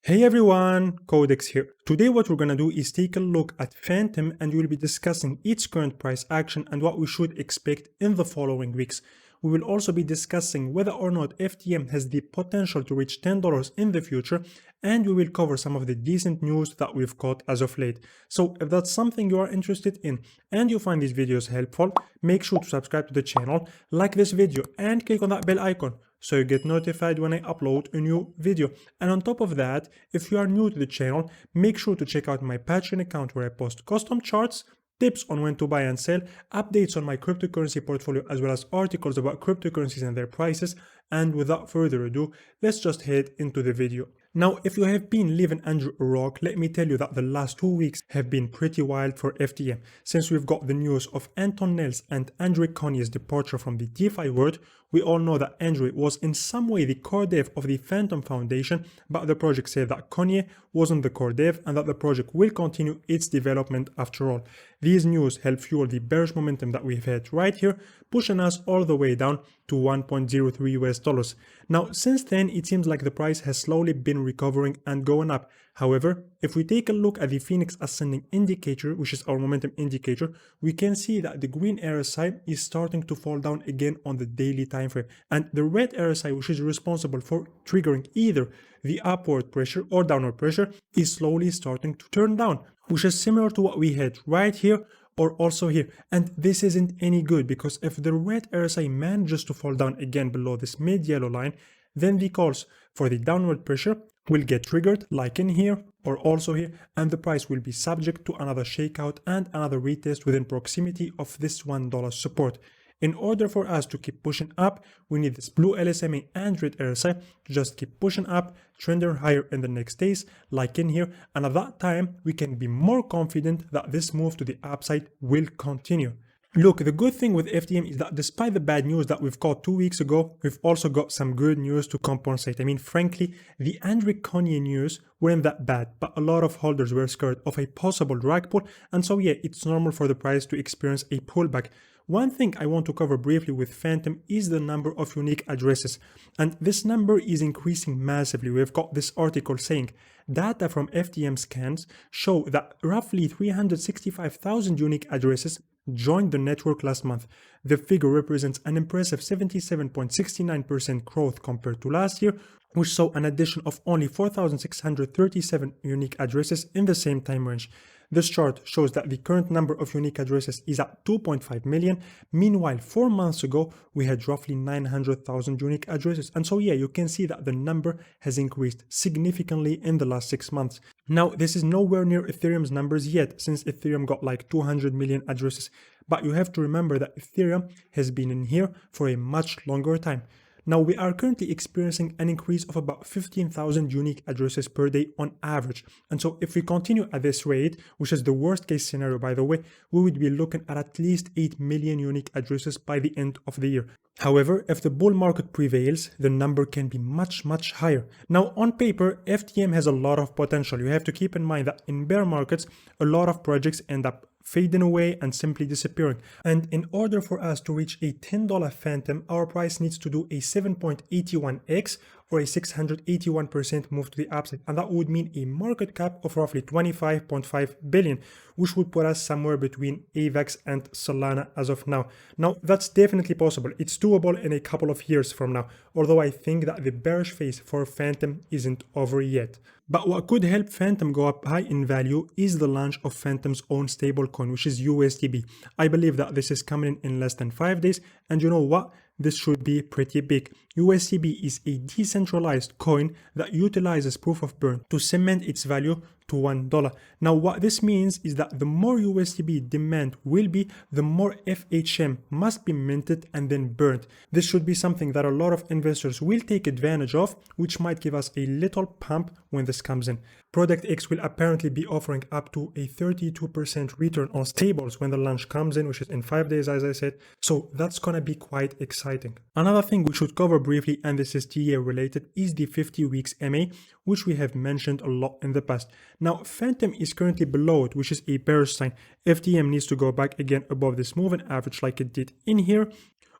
Hey everyone, Codex here. Today what we're gonna do is take a look at Fantom and we'll be discussing its current price action and what we should expect in the following weeks. We will also be discussing whether or not FTM has the potential to reach $10 in the future, and we will cover some of the decent news that we've caught as of late. So if that's something you are interested in and you find these videos helpful, make sure to subscribe to the channel, like this video and click on that bell icon so you get notified when I upload a new video. And on top of that, if you are new to the channel, make sure to check out my Patreon account where I post custom charts, tips on when to buy and sell, updates on my cryptocurrency portfolio, as well as articles about cryptocurrencies and their prices. And without further ado, let's just head into the video. Now, if you have been living under a rock, let me tell you that the last 2 weeks have been pretty wild for FTM. Since we've got the news of Anton Nels and Andrew Conye's departure from the DeFi world, we all know that Andrew was in some way the core dev of the Fantom Foundation, but the project said that Conye wasn't the core dev and that the project will continue its development after all. These news help fuel the bearish momentum that we've had right here, pushing us all the way down to 1.03 US dollars. Now, since then, it seems like the price has slowly been recovering and going up. However, if we take a look at the Phoenix Ascending indicator, which is our momentum indicator, we can see that the green RSI is starting to fall down again on the daily time frame, and the red RSI, which is responsible for triggering either the upward pressure or downward pressure, is slowly starting to turn down, which is similar to what we had right here or also here. And this isn't any good, because if the red RSI manages to fall down again below this mid-yellow line, then the calls for the downward pressure will get triggered, like in here or also here, and the price will be subject to another shakeout and another retest within proximity of this $1 support. In order for us to keep pushing up, we need this blue LSMA and red RSI to just keep pushing up, trending higher in the next days, like in here, and at that time we can be more confident that this move to the upside will continue. Look, the good thing with FTM is that despite the bad news that we've got 2 weeks ago, we've also got some good news to compensate. I mean, frankly, the Andrew Conye news weren't that bad, but a lot of holders were scared of a possible drag pull, and so yeah, it's normal for the price to experience a pullback. One thing I want to cover briefly with Fantom is the number of unique addresses, and this number is increasing massively. We've got this article saying data from FTM scans show that roughly 365,000 unique addresses joined the network last month. The figure represents an impressive 77.69% growth compared to last year, which saw an addition of only 4,637 unique addresses in the same time range. This chart shows that the current number of unique addresses is at 2.5 million. Meanwhile, 4 months ago, we had roughly 900,000 unique addresses. And so yeah, you can see that the number has increased significantly in the last 6 months. Now, this is nowhere near Ethereum's numbers yet, since Ethereum got like 200 million addresses. But you have to remember that Ethereum has been in here for a much longer time. Now, we are currently experiencing an increase of about 15,000 unique addresses per day on average. And so if we continue at this rate, which is the worst case scenario, by the way, we would be looking at least 8 million unique addresses by the end of the year. However, if the bull market prevails, the number can be much higher. Now, on paper, FTM has a lot of potential. You have to keep in mind that in bear markets, a lot of projects end up fading away and simply disappearing. And in order for us to reach a $10 Fantom, our price needs to do a 7.81x or a 681% move to the upside. And that would mean a market cap of roughly 25.5 billion, which would put us somewhere between AVAX and Solana as of now. Now, that's definitely possible. It's doable in a couple of years from now, although I think that the bearish phase for Fantom isn't over yet. But what could help Fantom go up high in value is the launch of Fantom's own stablecoin, which is Usdb. I believe that this is coming in less than 5 days, and you know what? This should be pretty big. Usdb is a decentralized coin that utilizes proof of burn to cement its value to $1. Now, what this means is that the more Usdb demand will be, the more FHM must be minted and then burned. This should be something that a lot of investors will take advantage of, which might give us a little pump when this comes in. Product X will apparently be offering up to a 32% return on stables when the launch comes in, which is in 5 days, as I said. So that's gonna be quite exciting. Another thing we should cover briefly, and this is TA related, is the 50 weeks MA, which we have mentioned a lot in the past. Now, Fantom is currently below it, which is a bearish sign. FTM needs to go back again above this moving average like it did in here,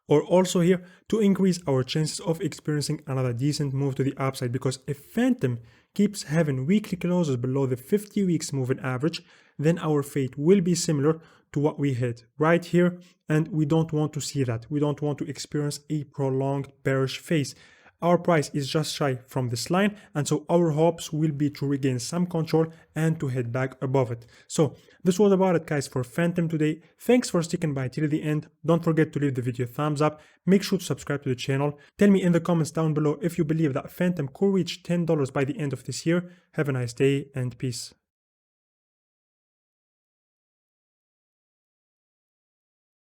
or also here, to increase our chances of experiencing another decent move to the upside, because if Fantom keeps having weekly closes below the 50 weeks moving average, then our fate will be similar to what we hit right here, and we don't want to see that. We don't want to experience a prolonged bearish phase. Our price is just shy from this line, and so our hopes will be to regain some control and to head back above it. So this was about it, guys, for Fantom today. Thanks for sticking by till the end. Don't forget to leave the video a thumbs up. Make sure to subscribe to the channel. Tell me in the comments down below if you believe that Fantom could reach $10 by the end of this year. Have a nice day and peace.